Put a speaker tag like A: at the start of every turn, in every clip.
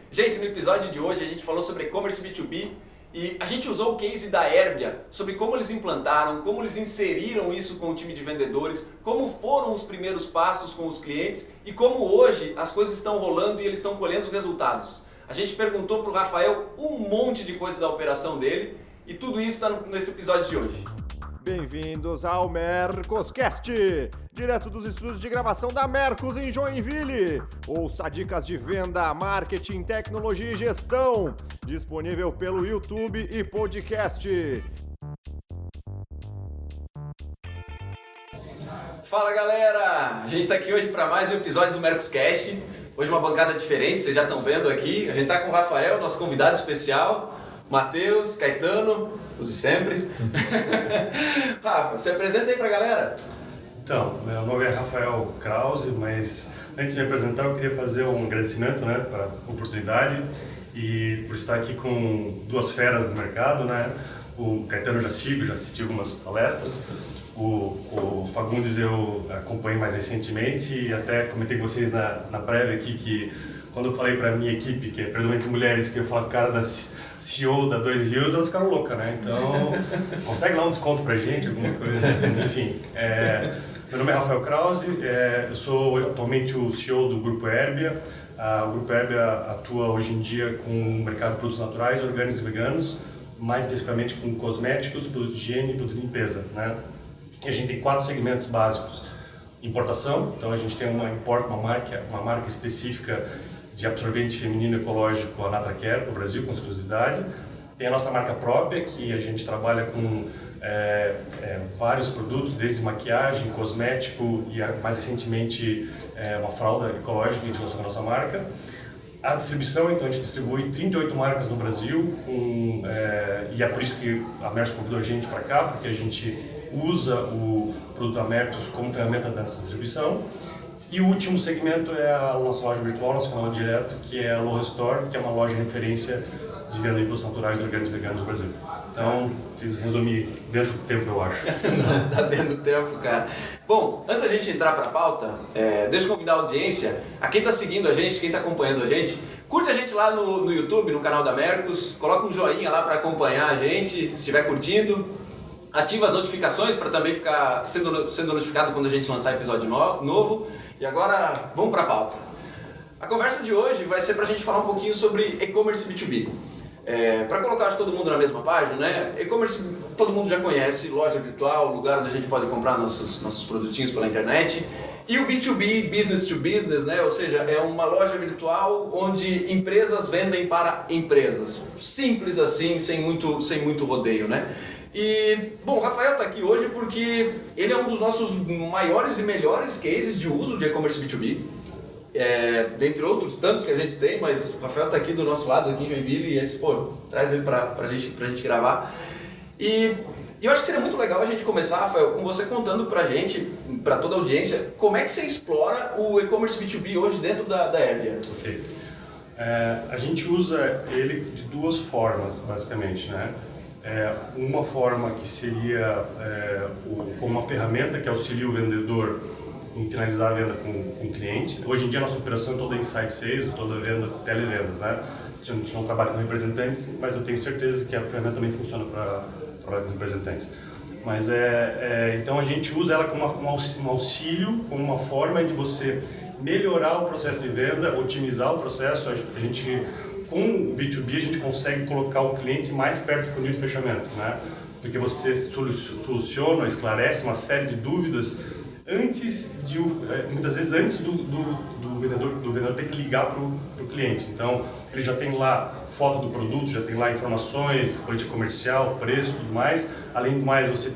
A: Gente, no episódio de hoje a gente falou sobre e-commerce B2B e a gente usou o case da Herbia sobre como eles implantaram, como eles inseriram isso com o time de vendedores, como foram os primeiros passos com os clientes e como hoje as coisas estão rolando e eles estão colhendo os resultados. A gente perguntou para o Rafael um monte de coisa da operação dele e tudo isso está nesse episódio de hoje.
B: Bem-vindos ao Mercoscast, direto dos estúdios de gravação da Mercos em Joinville. Ouça dicas de venda, marketing, tecnologia e gestão, disponível pelo YouTube e podcast.
A: Fala galera, a gente está aqui hoje para mais um episódio do Mercoscast. Hoje uma bancada diferente, vocês já estão vendo aqui. A gente está com o Rafael, nosso convidado especial. Matheus, Caetano, use sempre. Rafa, se apresenta aí pra galera.
C: Então, meu nome é Rafael Krause, mas antes de me apresentar eu queria fazer um agradecimento, para a oportunidade e por estar aqui com duas feras do mercado, O Caetano eu já sigo, já assisti algumas palestras. O Fagundes eu acompanhei mais recentemente e até comentei com vocês na prévia aqui que quando eu falei para minha equipe, que é predominante mulheres, que eu falo cara da CEO da 2 Rios, elas ficaram loucas, Então, consegue lá um desconto pra gente, alguma coisa, mas enfim. Meu nome é Rafael Krause, eu sou atualmente o CEO do Grupo Herbia. O Grupo Herbia atua hoje em dia com o mercado de produtos naturais, orgânicos e veganos, mais especificamente com cosméticos, produtos de higiene e produtos de limpeza, E a gente tem 4 segmentos básicos. Importação, então a gente tem uma marca específica de absorvente feminino ecológico, a NatraCare, para o Brasil, com exclusividade. Tem a nossa marca própria, que a gente trabalha com vários produtos, desde maquiagem, cosmético e mais recentemente uma fralda ecológica que a gente lançou com a nossa marca. A distribuição, então a gente distribui 38 marcas no Brasil e é por isso que a Mercos convidou a gente para cá, porque a gente usa o produto da Mercos como ferramenta dessa distribuição. E o último segmento é a nossa loja virtual, nosso canal direto, que é a Loja Store, que é uma loja de referência de venda de produtos naturais, orgânicos e veganos no Brasil. Então, fiz resumir dentro do tempo, eu acho.
A: Tá dentro do tempo, cara. Bom, antes da gente entrar para a pauta, deixa eu convidar a audiência, a quem está seguindo a gente, quem está acompanhando a gente, curte a gente lá no YouTube, no canal da Mercos, coloca um joinha lá para acompanhar a gente, se estiver curtindo. Ativa as notificações para também ficar sendo notificado quando a gente lançar episódio novo. E agora, vamos para a pauta. A conversa de hoje vai ser para a gente falar um pouquinho sobre e-commerce B2B. Para colocar todo mundo na mesma página, E-commerce todo mundo já conhece, loja virtual, lugar onde a gente pode comprar nossos produtinhos pela internet. E o B2B, business to business, Ou seja, é uma loja virtual onde empresas vendem para empresas. Simples assim, sem muito rodeio, E, bom, o Rafael está aqui hoje porque ele é um dos nossos maiores e melhores cases de uso de e-commerce B2B. Dentre outros tantos que a gente tem, mas o Rafael está aqui do nosso lado, aqui em Joinville, e a gente, traz ele pra gente gravar. E eu acho que seria muito legal a gente começar, Rafael, com você contando pra gente, pra toda a audiência, como é que você explora o e-commerce B2B hoje dentro da Herbia.
C: Ok. A gente usa ele de duas formas, basicamente, Uma forma que seria como uma ferramenta que auxilia o vendedor em finalizar a venda com o cliente. Hoje em dia a nossa operação é toda inside sales, toda venda, televendas, A gente não trabalha com representantes, mas eu tenho certeza que a ferramenta também funciona para trabalhar com representantes. Mas então a gente usa ela como um auxílio, como uma forma de você melhorar o processo de venda, otimizar o processo. A gente com o B2B a gente consegue colocar o cliente mais perto do funil de fechamento, Porque você soluciona, esclarece uma série de dúvidas muitas vezes antes do vendedor ter que ligar para o cliente. Então, ele já tem lá foto do produto, já tem lá informações, política comercial, preço, tudo mais. Além do mais, você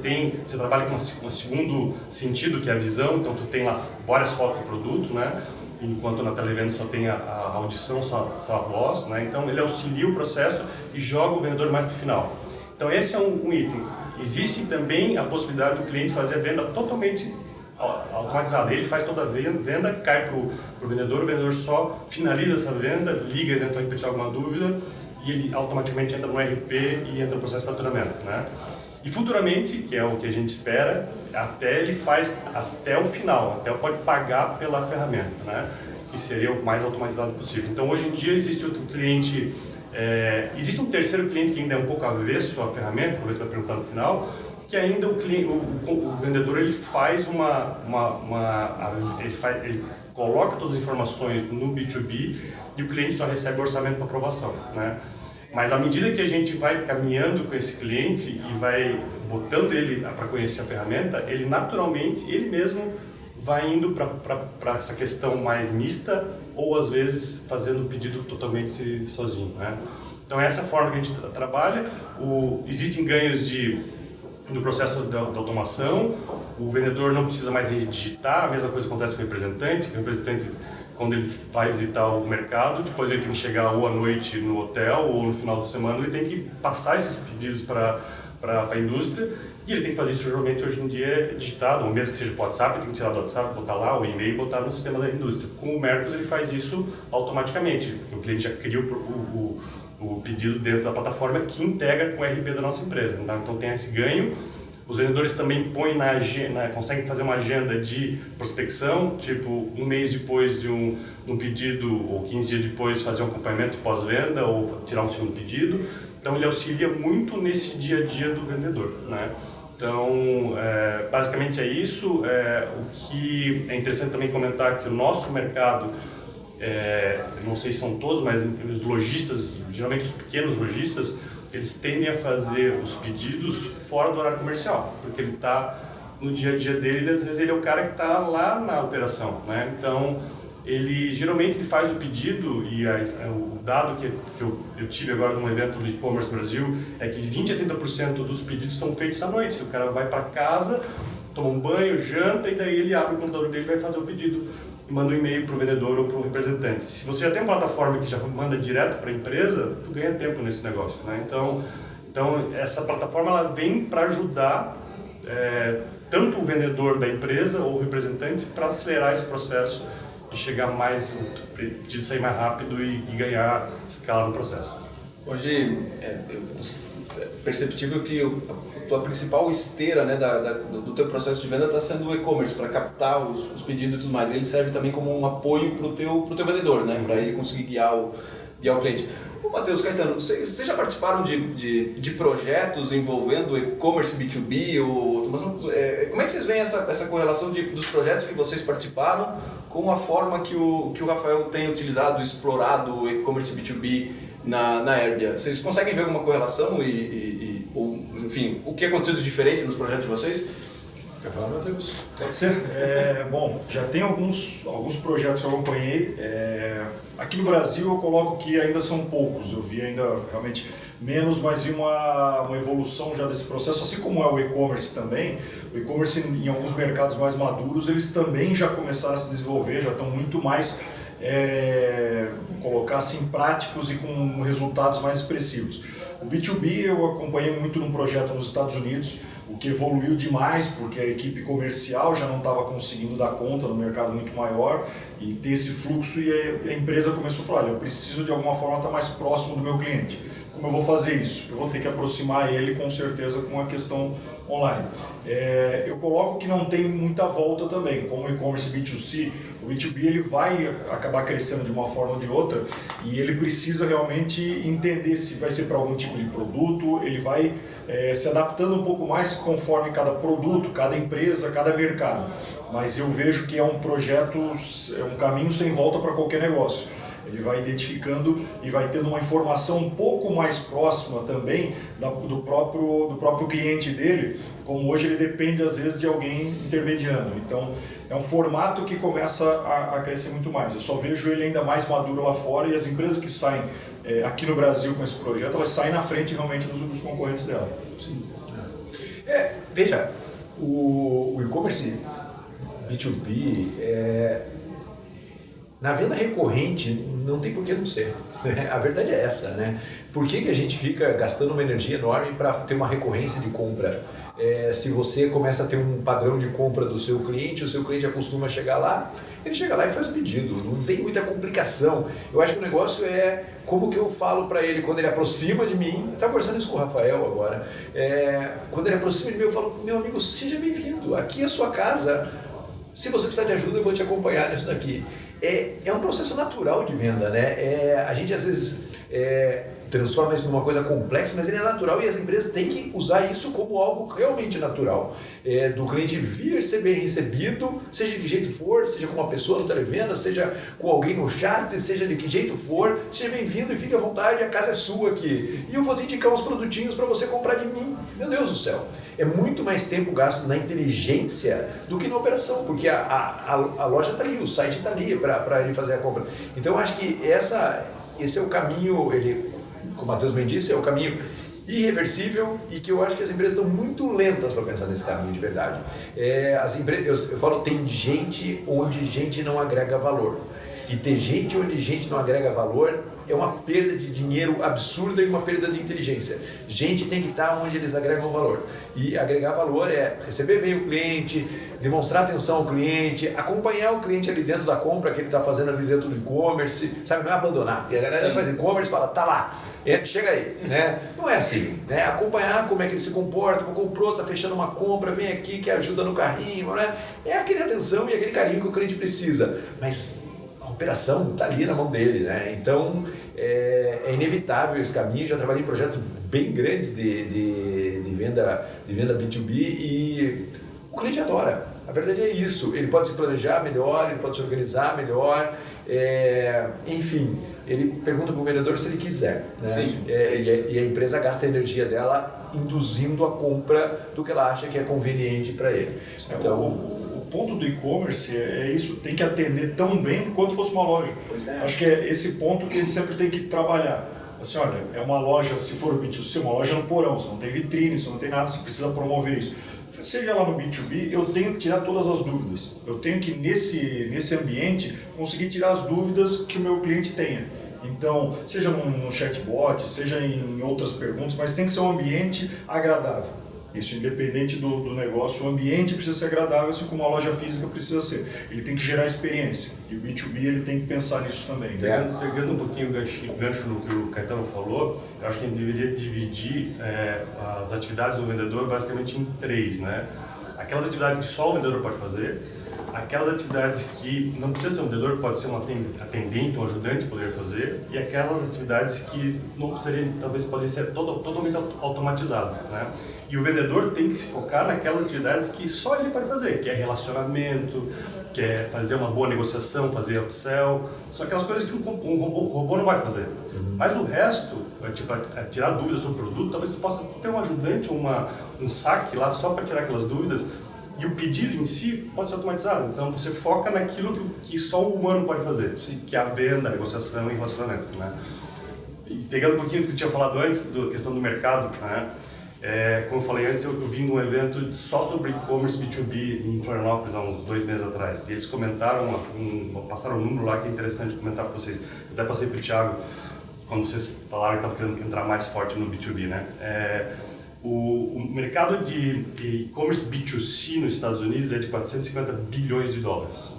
C: trabalha com um segundo sentido, que é a visão. Então, tu tem lá várias fotos do produto, Enquanto na televenda só tem a audição, só a voz, Então, ele auxilia o processo e joga o vendedor mais para o final. Então, esse é um item. Existe também a possibilidade do cliente fazer a venda totalmente automatizada. Ele faz toda a venda, cai para o vendedor, o vendedor só finaliza essa venda, liga eventualmente para tirar alguma dúvida e ele automaticamente entra no RP e entra no processo de faturamento, E futuramente, que é o que a gente espera, até ele faz até o final, até pode pagar pela ferramenta, que seria o mais automatizado possível. Então, hoje em dia, existe outro cliente, existe um terceiro cliente que ainda é um pouco avesso à ferramenta, talvez você vai perguntar no final, que ainda o vendedor ele faz ele coloca todas as informações no B2B e o cliente só recebe o orçamento para aprovação, né? Mas à medida que a gente vai caminhando com esse cliente e vai botando ele para conhecer a ferramenta, ele naturalmente, ele mesmo vai indo para essa questão mais mista ou às vezes fazendo o pedido totalmente sozinho, né? Então essa é a forma que a gente trabalha. Existem ganhos no processo da automação, o vendedor não precisa mais redigitar, a mesma coisa acontece com o representante, quando ele vai visitar o mercado, depois ele tem que chegar ou à noite no hotel ou no final de semana, ele tem que passar esses pedidos para a indústria e ele tem que fazer isso geralmente hoje em dia digitado, ou mesmo que seja por WhatsApp, ele tem que tirar do WhatsApp, botar lá o e-mail e botar no sistema da indústria. Com o Mercos ele faz isso automaticamente, porque o cliente já cria o pedido dentro da plataforma que integra com o RP da nossa empresa. Então tem esse ganho. Os vendedores também põem conseguem fazer uma agenda de prospecção, tipo um mês depois de um pedido ou 15 dias depois fazer um acompanhamento pós-venda ou tirar um segundo pedido. Então ele auxilia muito nesse dia a dia do vendedor, né? Então basicamente é isso. O que é interessante também comentar que o nosso mercado, não sei se são todos, mas os lojistas, geralmente os pequenos lojistas, eles tendem a fazer os pedidos fora do horário comercial, porque ele está no dia a dia dele, às vezes ele é o cara que está lá na operação, né? Então, geralmente ele faz o pedido e o dado que eu tive agora num evento do e-commerce Brasil é que 20 a 30% dos pedidos são feitos à noite. O cara vai para casa, toma um banho, janta e daí ele abre o computador dele e vai fazer o pedido e manda um e-mail para o vendedor ou para o representante. Se você já tem uma plataforma que já manda direto para a empresa, tu ganha tempo nesse negócio, né? Então essa plataforma ela vem para ajudar tanto o vendedor da empresa ou o representante para acelerar esse processo e chegar de sair mais rápido e ganhar escala no processo.
A: Hoje é perceptível que a tua principal esteira, né, do teu processo de venda está sendo o e-commerce, para captar os pedidos e tudo mais. Ele serve também como um apoio para o teu vendedor, né, para ele conseguir guiar o cliente. Ô, Matheus, Caetano, vocês já participaram de projetos envolvendo e-commerce B2B? Como é que vocês veem essa correlação dos projetos que vocês participaram com a forma que o Rafael tem utilizado, explorado o e-commerce B2B na Herbia? Vocês conseguem ver alguma correlação ou, enfim, o que aconteceu de diferente nos projetos de vocês?
D: Quer falar, Matheus? Pode ser. Bom, já tem alguns projetos que eu acompanhei. Aqui no Brasil eu coloco que ainda são poucos. Eu vi ainda realmente menos, mas vi uma evolução já desse processo, assim como é o e-commerce também. O e-commerce em alguns mercados mais maduros, eles também já começaram a se desenvolver, já estão muito mais, colocar assim, práticos e com resultados mais expressivos. O B2B eu acompanhei muito num projeto nos Estados Unidos, o que evoluiu demais porque a equipe comercial já não estava conseguindo dar conta no mercado muito maior e ter esse fluxo, e a empresa começou a falar, olha, eu preciso de alguma forma estar mais próximo do meu cliente. Como eu vou fazer isso? Eu vou ter que aproximar ele com certeza com a questão online. Eu coloco que não tem muita volta também, como o e-commerce B2C, o B2B ele vai acabar crescendo de uma forma ou de outra e ele precisa realmente entender se vai ser para algum tipo de produto, ele vai se adaptando um pouco mais conforme cada produto, cada empresa, cada mercado. Mas eu vejo que é um projeto, é um caminho sem volta para qualquer negócio. Ele vai identificando e vai tendo uma informação um pouco mais próxima também do próprio cliente dele, como hoje ele depende às vezes de alguém intermediando. Então é um formato que começa a crescer muito mais. Eu só vejo ele ainda mais maduro lá fora e as empresas que saem aqui no Brasil com esse projeto, elas saem na frente realmente dos concorrentes dela.
B: Sim.
D: Veja,
B: o e-commerce B2B na venda recorrente não tem por que não ser. A verdade é essa, né? Por que a gente fica gastando uma energia enorme para ter uma recorrência de compra? Se você começa a ter um padrão de compra do seu cliente, o seu cliente acostuma a chegar lá, ele chega lá e faz o pedido, não tem muita complicação. Eu acho que o negócio é como que eu falo para ele quando ele aproxima de mim. Eu estava conversando isso com o Rafael agora. Quando ele aproxima de mim, eu falo, meu amigo, seja bem-vindo, aqui é a sua casa. Se você precisar de ajuda, eu vou te acompanhar nisso daqui.
E: é um processo natural de venda, né? A gente às vezes transforma isso numa coisa complexa, mas ele é natural e as empresas têm que usar isso como algo realmente natural. Do cliente vir, ser bem recebido, seja de que jeito for, seja com uma pessoa no televenda, seja com alguém no chat, seja de que jeito for, seja bem-vindo e fique à vontade, a casa é sua aqui. E eu vou te indicar uns produtinhos para você comprar de mim. Meu Deus do céu, é muito mais tempo gasto na inteligência do que na operação, porque a loja está ali, o site está ali para ele fazer a compra. Então eu acho que esse é o caminho, como o Matheus bem disse, é o caminho irreversível e que eu acho que as empresas estão muito lentas para pensar nesse caminho de verdade. As empresas, eu falo, tem gente onde gente não agrega valor. E ter gente onde gente não agrega valor é uma perda de dinheiro absurda e uma perda de inteligência. Gente tem que estar onde eles agregam valor. E agregar valor é receber bem o cliente, demonstrar atenção ao cliente, acompanhar o cliente ali dentro da compra que ele está fazendo ali dentro do e-commerce, sabe? Não é abandonar. E a galera faz e-commerce e fala, tá lá, chega aí, né? Não é assim, né? Acompanhar como é que ele se comporta, comprou, tá fechando uma compra, vem aqui, que ajuda no carrinho, né? É aquele atenção e aquele carinho que o cliente precisa. Mas a operação está ali na mão dele, né? Então é inevitável esse caminho. Já trabalhei em projetos bem grandes de venda B2B e o cliente adora. A verdade é isso. Ele pode se planejar melhor, ele pode se organizar melhor, enfim, ele pergunta para o vendedor se ele quiser, né?
A: Sim,
E: e a empresa gasta a energia dela induzindo a compra do que ela acha que é conveniente para ele. Então,
D: o ponto do e-commerce é isso, tem que atender tão bem quanto fosse uma loja. Acho que é esse ponto que a gente sempre tem que trabalhar. Assim, olha, é uma loja, se for o B2C, uma loja no porão, você não tem vitrine, você não tem nada, você precisa promover isso. Seja lá no B2B, eu tenho que tirar todas as dúvidas. Eu tenho que, nesse ambiente, conseguir tirar as dúvidas que o meu cliente tenha. Então, seja num chatbot, seja em outras perguntas, mas tem que ser um ambiente agradável. Isso independente do negócio, o ambiente precisa ser agradável, assim como a loja física precisa ser. Ele tem que gerar experiência. E o B2B ele tem que pensar nisso também.
C: Pegando um pouquinho o gancho no que o Caetano falou, eu acho que a gente deveria dividir as atividades do vendedor basicamente em 3, né? Aquelas atividades que só o vendedor pode fazer, aquelas atividades que não precisa ser um vendedor, pode ser um atendente, um ajudante poder fazer, e aquelas atividades que não seriam, talvez podem ser totalmente automatizadas, né? E o vendedor tem que se focar naquelas atividades que só ele pode fazer, que é relacionamento, que é fazer uma boa negociação, fazer upsell, são aquelas coisas que um robô não vai fazer. Mas o resto, tipo, tirar dúvidas sobre o produto, talvez tu possa ter um ajudante ou um saque lá só para tirar aquelas dúvidas. E o pedido em si pode ser automatizado, então você foca naquilo que só o humano pode fazer, que é a venda, a negociação e relacionamento, né? E pegando um pouquinho do que eu tinha falado antes, da questão do mercado, né? Como eu falei antes, eu vim de um evento só sobre e-commerce B2B em Florianópolis há uns 2 meses atrás, e eles comentaram, passaram um número lá que é interessante comentar para vocês. Eu até passei para o Thiago, quando vocês falaram que estavam querendo entrar mais forte no B2B, né? O mercado de e-commerce B2C nos Estados Unidos é de 450 bilhões de dólares.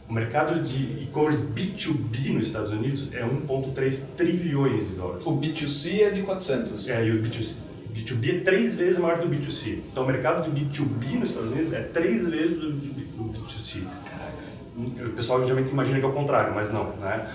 C: O mercado de e-commerce B2B nos Estados Unidos é 1,3 trilhões de dólares.
A: O B2C é de 400.
C: E o B2B é 3 vezes maior que o B2C. Então o mercado de B2B nos Estados Unidos é 3 vezes do B2C. Caraca. O pessoal geralmente imagina que é o contrário, mas não, né?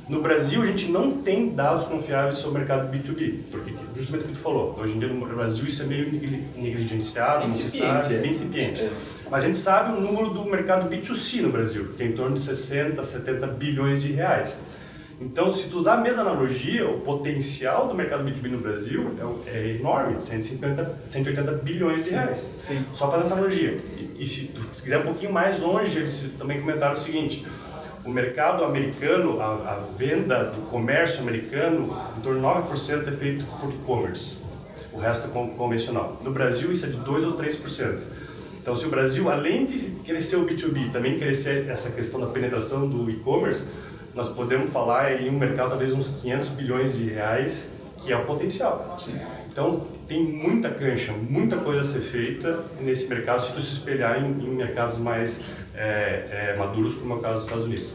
C: No Brasil, a gente não tem dados confiáveis sobre o mercado B2B, porque justamente o que tu falou, hoje em dia no Brasil isso é meio negligenciado, bem incipiente. Mas a gente sabe o número do mercado B2C no Brasil, que é em torno de 60, 70 bilhões de reais. Então, se tu usar a mesma analogia, o potencial do mercado B2B no Brasil é enorme, 150, 180 bilhões de reais.
A: Sim.
C: Só fazendo essa analogia. E se tu quiser um pouquinho mais longe, eles também comentaram o seguinte: o mercado americano, a venda do comércio americano, em torno de 9% é feito por e-commerce. O resto é convencional. No Brasil, isso é de 2 ou 3%. Então, se o Brasil, além de crescer o B2B, também crescer essa questão da penetração do e-commerce, nós podemos falar em um mercado talvez uns 500 bilhões de reais, que é o potencial.
A: Sim.
C: Então, tem muita cancha, muita coisa a ser feita nesse mercado, se tu se espelhar em mercados mais maduros, como é o caso dos Estados Unidos.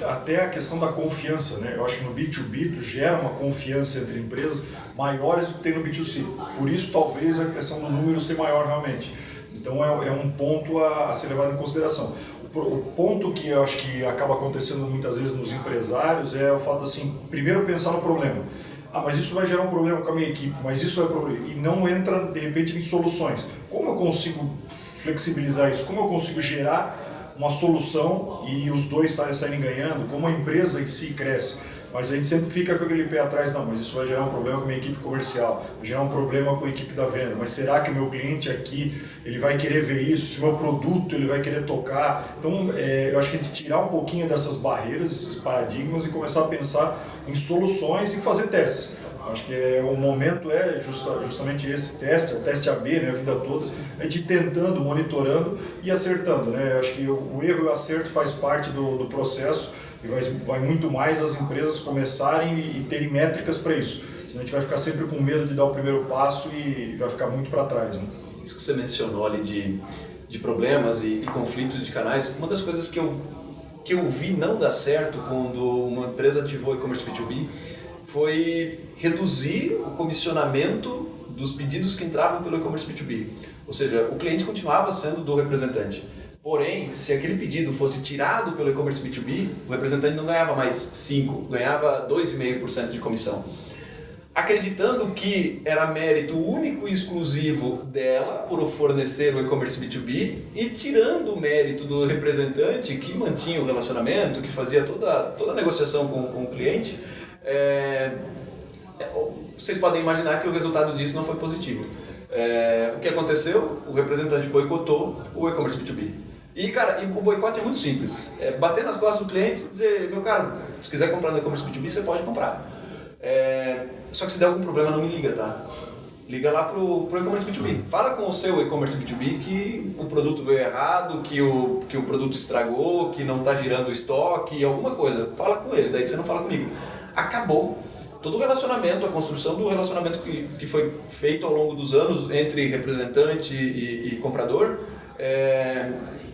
D: Até a questão da confiança, né? Eu acho que no B2B tu gera uma confiança entre empresas maiores do que tem no B2C. Por isso, talvez, a questão do número ser maior realmente. Então, é um ponto a ser levado em consideração. O o ponto que eu acho que acaba acontecendo muitas vezes nos empresários é o fato assim, primeiro pensar no problema. Mas isso vai gerar um problema com a minha equipe, mas isso é problema. E não entra, de repente, em soluções. Como eu consigo flexibilizar isso? Como eu consigo gerar uma solução e os dois saírem ganhando? Como a empresa em si cresce? Mas a gente sempre fica com aquele pé atrás, não, mas isso vai gerar um problema com a minha equipe comercial, vai gerar um problema com a equipe da venda, mas será que o meu cliente aqui, ele vai querer ver isso? Se o meu produto, ele vai querer tocar? Então, eu acho que a gente tirar um pouquinho dessas barreiras, esses paradigmas e começar a pensar em soluções e fazer testes. Acho que o momento é justamente esse teste, o teste AB, né, a vida toda, a gente tentando, monitorando e acertando, né? Acho que o erro e o acerto faz parte do processo e vai muito mais as empresas começarem e terem métricas para isso. Senão a gente vai ficar sempre com medo de dar o primeiro passo e vai ficar muito para trás, né?
A: Isso que você mencionou ali de problemas e conflitos de canais, uma das coisas que eu vi não dar certo quando uma empresa ativou o e-commerce B2B foi reduzir o comissionamento dos pedidos que entravam pelo e-commerce B2B. Ou seja, o cliente continuava sendo do representante. Porém, se aquele pedido fosse tirado pelo e-commerce B2B, o representante não ganhava mais 5%, ganhava 2,5% de comissão. Acreditando que era mérito único e exclusivo dela por fornecer o e-commerce B2B e tirando o mérito do representante que mantinha o relacionamento, que fazia toda a negociação com o cliente, vocês podem imaginar que o resultado disso não foi positivo. O que aconteceu? O representante boicotou o e-commerce B2B. E, cara, o boicote é muito simples. Bater nas costas do cliente e dizer, meu caro, se quiser comprar no e-commerce B2B, você pode comprar. Só que se der algum problema, não me liga, tá? Liga lá pro e-commerce B2B. Fala com o seu e-commerce B2B que o produto veio errado, que o produto estragou, que não está girando o estoque, alguma coisa. Fala com ele, daí você não fala comigo. Acabou. Todo o relacionamento, a construção do relacionamento que foi feito ao longo dos anos entre representante e comprador,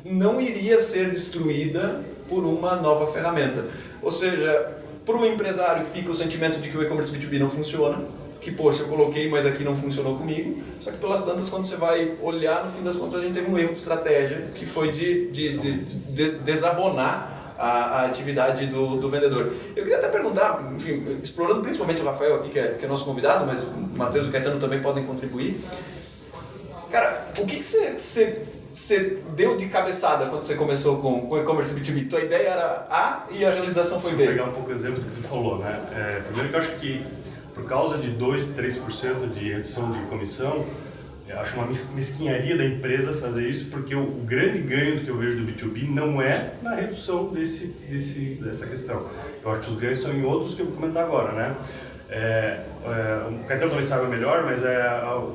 A: não iria ser destruída por uma nova ferramenta. Ou seja, para o empresário fica o sentimento de que o e-commerce B2B não funciona, que, poxa, eu coloquei, mas aqui não funcionou comigo. Só que pelas tantas, quando você vai olhar, no fim das contas, a gente teve um erro de estratégia, que foi de desabonar a atividade do vendedor. Eu queria até perguntar, enfim, explorando principalmente o Rafael aqui, que é nosso convidado, mas o Matheus e o Caetano também podem contribuir. Cara, o que você deu de cabeçada quando você começou com o e-commerce B2B? Tua ideia era A e a realização foi B.
C: Deixa eu pegar um pouco o exemplo do que tu falou, né? Primeiro que eu acho que por causa de 2, 3% de redução de comissão, eu acho uma mesquinharia da empresa fazer isso, porque o grande ganho do que eu vejo do B2B não é na redução dessa questão. Eu acho que os ganhos são em outros que eu vou comentar agora, né? O Caetano talvez saiba melhor, mas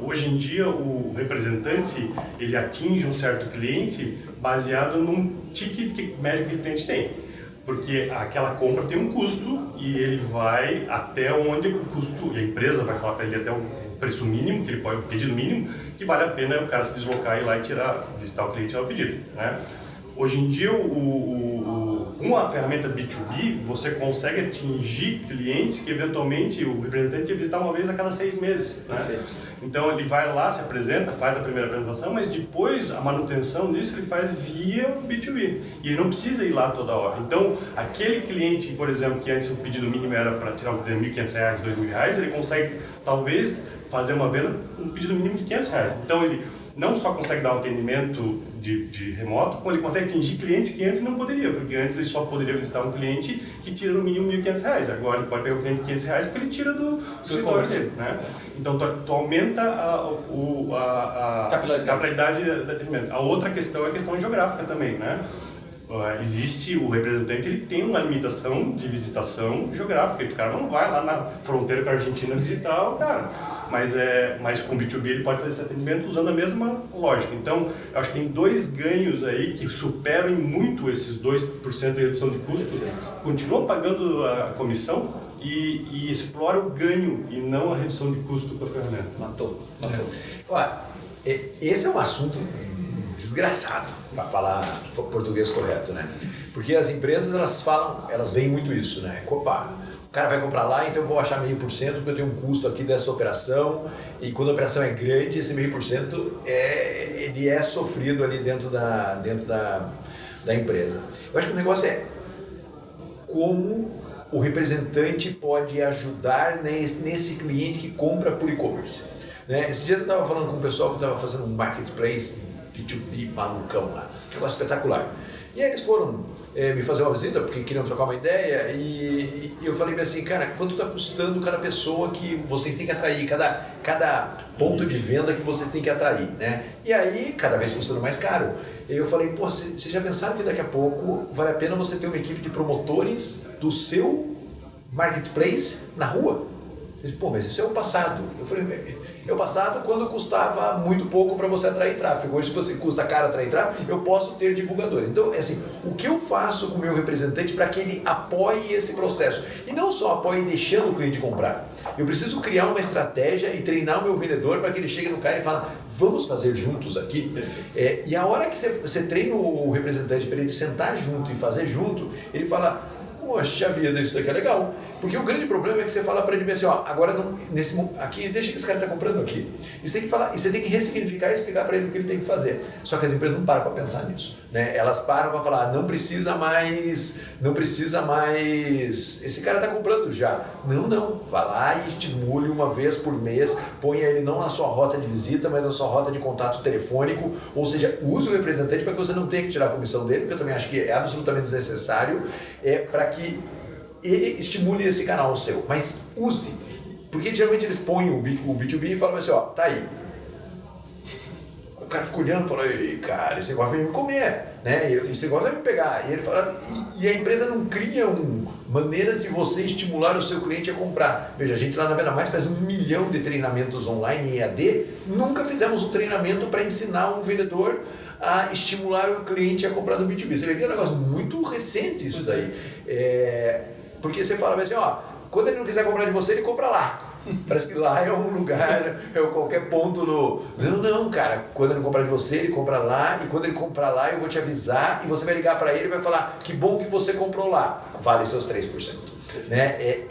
C: hoje em dia o representante ele atinge um certo cliente baseado num ticket médio que o cliente tem. Porque aquela compra tem um custo e ele vai até onde o custo, e a empresa vai falar para ele até o preço mínimo, que ele pode, o pedido mínimo, que vale a pena o cara se deslocar e ir lá e visitar o cliente e tirar o pedido, né? Hoje em dia, com a ferramenta B2B, você consegue atingir clientes que eventualmente o representante ia visitar uma vez a cada 6 meses. Né?
A: Perfeito.
C: Então ele vai lá, se apresenta, faz a primeira apresentação, mas depois a manutenção disso ele faz via B2B. E ele não precisa ir lá toda hora. Então, aquele cliente, por exemplo, que antes o pedido mínimo era para tirar um pedido de R$1.500, R$2.000, ele consegue talvez fazer uma venda um pedido mínimo de R$500. Então ele não só consegue dar um atendimento de remoto, como ele consegue atingir clientes que antes não poderia, porque antes ele só poderia visitar um cliente que tira no mínimo R$1.500. Agora ele pode pegar um cliente de R$500 porque ele tira do escritório dele, né? Então tu aumenta a capilaridade do atendimento. A outra questão é a questão geográfica também, né? Existe o representante, ele tem uma limitação de visitação geográfica, o cara não vai lá na fronteira com a Argentina visitar o cara, mas com o B2B ele pode fazer esse atendimento usando a mesma lógica. Então, eu acho que tem 2 ganhos aí que superam muito esses 2% de redução de custo, continua pagando a comissão e explora o ganho e não a redução de custo com a ferramenta.
A: Matou.
E: Olha, esse é um assunto desgraçado, para falar português correto, né? Porque as empresas, elas veem muito isso, né? Opa, o cara vai comprar lá, então eu vou achar 0,5% porque eu tenho um custo aqui dessa operação, e quando a operação é grande, esse 0,5% ele é sofrido ali dentro da empresa. Eu acho que o negócio é como o representante pode ajudar nesse cliente que compra por e-commerce. Né? Esses dias eu estava falando com um pessoal que estava fazendo um marketplace B2B malucão lá, um negócio espetacular. E aí eles foram me fazer uma visita porque queriam trocar uma ideia e eu falei assim, cara, quanto está custando cada pessoa que vocês têm que atrair, cada ponto de venda que vocês têm que atrair, né? E aí, cada vez custando mais caro. E eu falei, pô, vocês já pensaram que daqui a pouco vale a pena você ter uma equipe de promotores do seu marketplace na rua? Eles, pô, mas isso é o passado. Eu falei, é o passado quando custava muito pouco para você atrair tráfego. Hoje, se você custa caro atrair tráfego, eu posso ter divulgadores. Então, é assim, o que eu faço com o meu representante para que ele apoie esse processo? E não só apoie deixando o cliente comprar. Eu preciso criar uma estratégia e treinar o meu vendedor para que ele chegue no cara e fale, vamos fazer juntos aqui? E a hora que você treina o representante para ele sentar junto e fazer junto, ele fala, poxa vida, isso daqui é legal. Porque o grande problema é que você fala para ele assim, ó, agora não, aqui, deixa que esse cara está comprando aqui. E você tem que falar, e você tem que ressignificar e explicar para ele o que ele tem que fazer. Só que as empresas não param para pensar nisso, né? Elas param para falar, não precisa mais, esse cara está comprando já. Não, vá lá e estimule uma vez por mês, ponha ele não na sua rota de visita, mas na sua rota de contato telefônico, ou seja, use o representante para que você não tenha que tirar a comissão dele, porque eu também acho que é absolutamente desnecessário, para que ele estimule esse canal seu, mas use, porque geralmente eles põem o B2B e falam assim, ó, tá aí. O cara fica olhando e fala, ei, cara, esse negócio vai me comer, né? Esse negócio vai me pegar. E ele fala, e a empresa não cria maneiras de você estimular o seu cliente a comprar. Veja, a gente lá na Venda Mais faz 1 milhão de treinamentos online em EAD, nunca fizemos um treinamento para ensinar um vendedor a estimular o cliente a comprar no B2B. Você vê que é um negócio muito recente isso daí. Porque você fala assim, ó, quando ele não quiser comprar de você, ele compra lá. Parece que lá é um lugar, é qualquer ponto no... Não, cara, quando ele comprar de você, ele compra lá, e quando ele comprar lá, eu vou te avisar, e você vai ligar para ele e vai falar, que bom que você comprou lá, vale seus 3%. Né?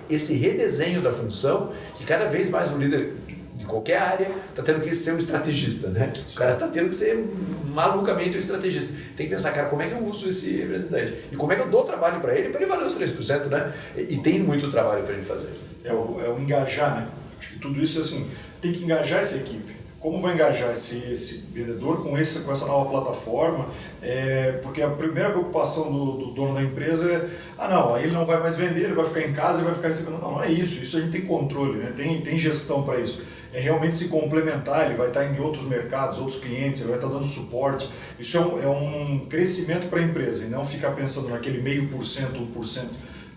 E: Esse redesenho da função, que cada vez mais o líder de qualquer área está tendo que ser um estrategista, né? O cara está tendo que ser malucamente um estrategista. Tem que pensar, cara, como é que eu uso esse representante? E como é que eu dou trabalho para ele valer os 3%, né? E tem muito trabalho para ele fazer.
D: É o engajar, né? Acho que tudo isso, assim, tem que engajar essa equipe. Como vai engajar esse vendedor com essa nova plataforma? Porque a primeira preocupação do dono da empresa é, aí ele não vai mais vender, ele vai ficar em casa e vai ficar recebendo. Não é isso a gente tem controle, né? Tem gestão para isso. É realmente se complementar, ele vai estar em outros mercados, outros clientes, ele vai estar dando suporte. Isso é um crescimento para a empresa e não ficar pensando naquele 0,5%, 1%,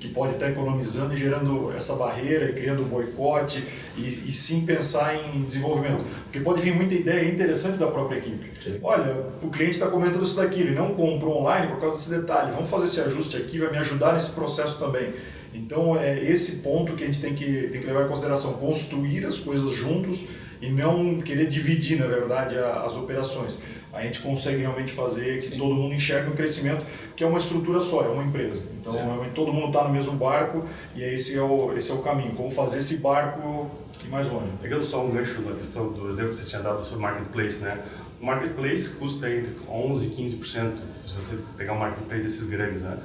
D: que pode estar economizando e gerando essa barreira e criando boicote e sim pensar em desenvolvimento. Porque pode vir muita ideia interessante da própria equipe. Sim. Olha, o cliente está comentando isso daqui, ele não comprou online por causa desse detalhe, vamos fazer esse ajuste aqui, vai me ajudar nesse processo também. Então é esse ponto que a gente tem que levar em consideração, construir as coisas juntos e não querer dividir, na verdade, as operações. A gente consegue realmente fazer que todo mundo enxergue um crescimento que é uma estrutura só, é uma empresa. Então todo mundo está no mesmo barco e esse é o caminho, como fazer esse barco ir mais longe.
C: Pegando só um gancho na questão do exemplo que você tinha dado sobre marketplace, né? O marketplace custa entre 11% e 15% se você pegar um marketplace desses grandes, né?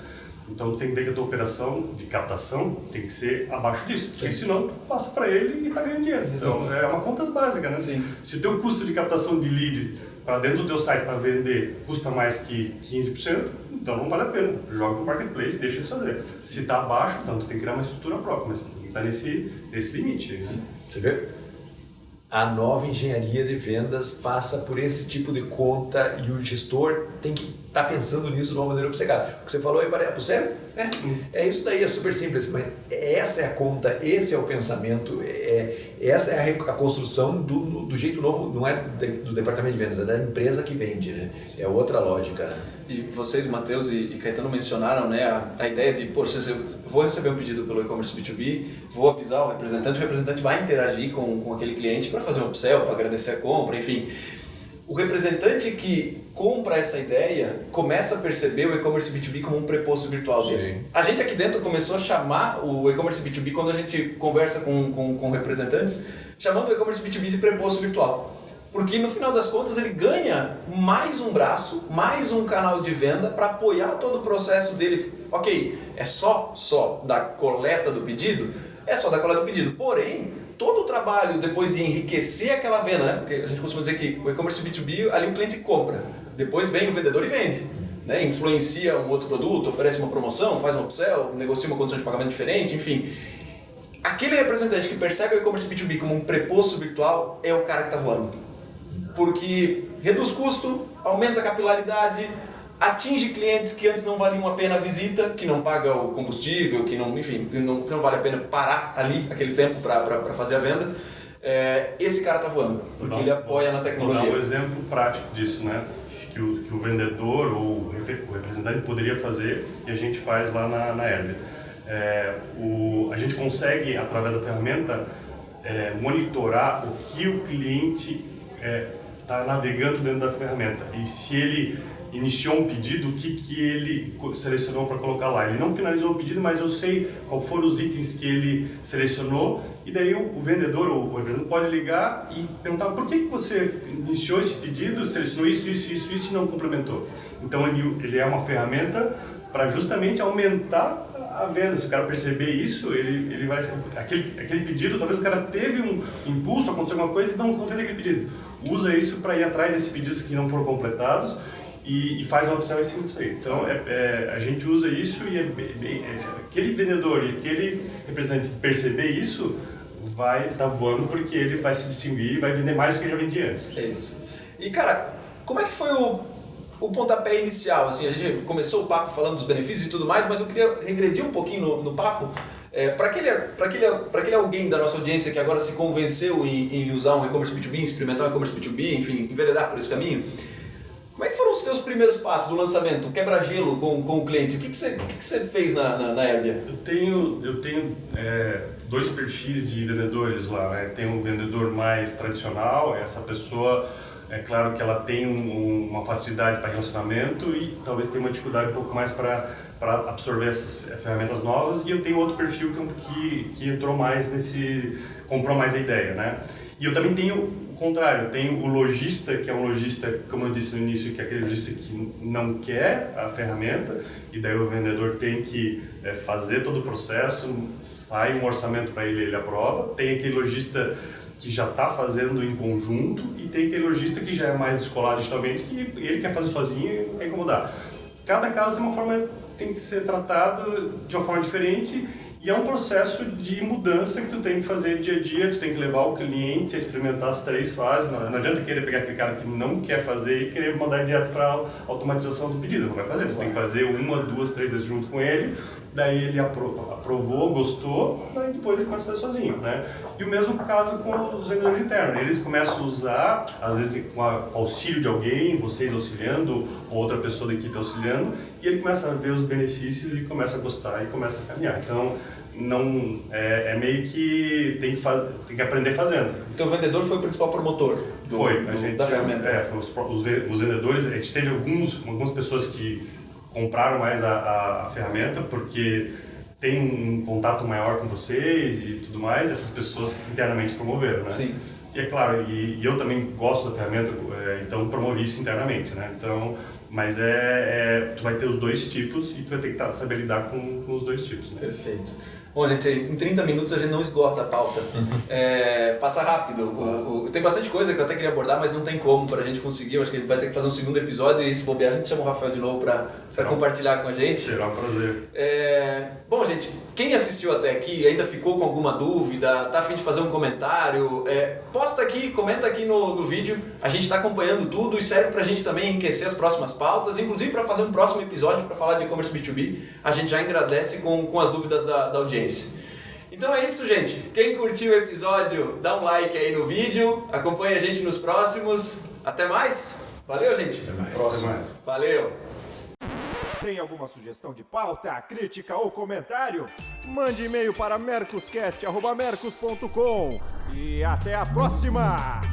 C: Então tem que ver que a tua operação de captação tem que ser abaixo disso, porque senão tu passa para ele e está ganhando dinheiro. Então é uma conta básica, né? Sim. Se o teu custo de captação de lead para dentro do teu site para vender custa mais que 15%, então não vale a pena. Joga no marketplace e deixa eles fazer. Se está abaixo, então tu tem que criar uma estrutura própria, mas tem que estar nesse limite. Né?
E: Você vê? A nova engenharia de vendas passa por esse tipo de conta e o gestor tem que estar pensando nisso de uma maneira obcecada. O que você falou aí, sério? É isso daí, é super simples, mas essa é a conta, esse é o pensamento, essa é a construção do jeito novo, não é do departamento de vendas, é da empresa que vende, né? É outra lógica, né?
A: E vocês, Matheus e Caetano, mencionaram, né, a ideia de, poxa, eu vou receber um pedido pelo e-commerce B2B, vou avisar o representante vai interagir com aquele cliente para fazer um upsell, para agradecer a compra, enfim. O representante que compra essa ideia começa a perceber o e-commerce B2B como um preposto virtual dele. Sim. A gente aqui dentro começou a chamar o e-commerce B2B, quando a gente conversa com representantes, chamando o e-commerce B2B de preposto virtual. Porque no final das contas ele ganha mais um braço, mais um canal de venda para apoiar todo o processo dele. Ok, é só da coleta do pedido? É só da coleta do pedido, porém, todo o trabalho depois de enriquecer aquela venda, né? Porque a gente costuma dizer que o e-commerce B2B, ali o cliente compra, depois vem o vendedor e vende. Né? Influencia um outro produto, oferece uma promoção, faz um upsell, negocia uma condição de pagamento diferente, enfim. Aquele representante que percebe o e-commerce B2B como um preposto virtual é o cara que está voando. Porque reduz custo, aumenta a capilaridade, atinge clientes que antes não valiam a pena a visita, que não paga o combustível, que não, enfim, que não vale a pena parar ali aquele tempo para fazer a venda. Esse cara está voando, porque ele apoia na tecnologia.
C: Vou dar um exemplo prático disso, né? Que o vendedor ou o representante poderia fazer e a gente faz lá na Herbia. A gente consegue, através da ferramenta, monitorar o que o cliente está navegando dentro da ferramenta. E se ele iniciou um pedido, o que ele selecionou para colocar lá. Ele não finalizou o pedido, mas eu sei quais foram os itens que ele selecionou, e daí o vendedor ou o representante pode ligar e perguntar por que você iniciou esse pedido, selecionou isso e não complementou. Então ele é uma ferramenta para justamente aumentar a venda. Se o cara perceber isso, ele vai... Aquele pedido, talvez o cara teve um impulso, aconteceu alguma coisa e não fez aquele pedido. Usa isso para ir atrás desses pedidos que não foram completados e faz uma opção em cima disso aí. Então, a gente usa isso e aquele vendedor e aquele representante perceber isso, vai estar voando porque ele vai se distinguir e vai vender mais do que ele já vendia antes.
A: É isso. E, cara, como é que foi o pontapé inicial? Assim, a gente começou o papo falando dos benefícios e tudo mais, mas eu queria regredir um pouquinho no papo. Para aquele alguém da nossa audiência que agora se convenceu em usar um e-commerce B2B, experimentar um e-commerce B2B, enfim, enveredar por esse caminho, como é que foram os teus primeiros passos do lançamento, o quebra-gelo com o cliente? O que você fez na Herbia?
C: Eu tenho dois perfis de vendedores lá, né? Tem um vendedor mais tradicional, essa pessoa, é claro que ela tem uma facilidade para relacionamento e talvez tenha uma dificuldade um pouco mais para absorver essas ferramentas novas, e eu tenho outro perfil que entrou mais comprou mais a ideia, né? E eu também tenho o contrário, eu tenho o lojista, que é um lojista, como eu disse no início, que é aquele lojista que não quer a ferramenta, e daí o vendedor tem que fazer todo o processo, sai um orçamento para ele aprova. Tem aquele lojista que já está fazendo em conjunto, e tem aquele lojista que já é mais descolado digitalmente, que ele quer fazer sozinho e não quer incomodar. Cada caso tem que ser tratado de uma forma diferente, e é um processo de mudança que tu tem que fazer dia a dia. Tu tem que levar o cliente a experimentar as 3 fases. Não adianta querer pegar aquele cara que não quer fazer e querer mandar direto para a automatização do pedido. Não vai fazer. Tu tem que fazer 1, 2, 3 vezes junto com ele. Daí ele aprovou, gostou, daí depois ele começa a fazer sozinho, né? E o mesmo caso com os vendedores internos. Eles começam a usar, às vezes com auxílio de alguém, vocês auxiliando, ou outra pessoa da equipe auxiliando, e ele começa a ver os benefícios e começa a gostar e começa a caminhar. Então, meio que tem que aprender fazendo.
A: Então o vendedor foi o principal promotor da ferramenta?
C: Os vendedores, a gente teve algumas pessoas que compraram mais a ferramenta porque tem um contato maior com vocês e tudo mais. Essas pessoas internamente promoveram, né?
A: Sim.
C: E é claro, e eu também gosto da ferramenta, então promovi isso internamente, né? Então, mas tu vai ter os dois tipos e tu vai ter que saber lidar com os dois tipos, né?
A: Perfeito. Bom, gente, em 30 minutos a gente não esgota a pauta. Passa rápido. Tem bastante coisa que eu até queria abordar, mas não tem como para a gente conseguir. Eu acho que a gente vai ter que fazer um segundo episódio, e se bobear a gente chama o Rafael de novo para compartilhar com a gente.
C: Será um prazer.
A: Bom, gente, quem assistiu até aqui ainda ficou com alguma dúvida, tá a fim de fazer um comentário, posta aqui, comenta aqui no vídeo. A gente está acompanhando tudo e serve para a gente também enriquecer as próximas pautas, inclusive para fazer um próximo episódio para falar de e-commerce B2B. A gente já agradece com as dúvidas da audiência. Então é isso, gente. Quem curtiu o episódio, dá um like aí no vídeo, acompanha a gente nos próximos. Até mais. Valeu, gente.
E: Até mais.
C: Próximo.
A: Valeu.
B: Tem alguma sugestão de pauta, crítica ou comentário? Mande e-mail para mercoscast@mercos.com. E até a próxima!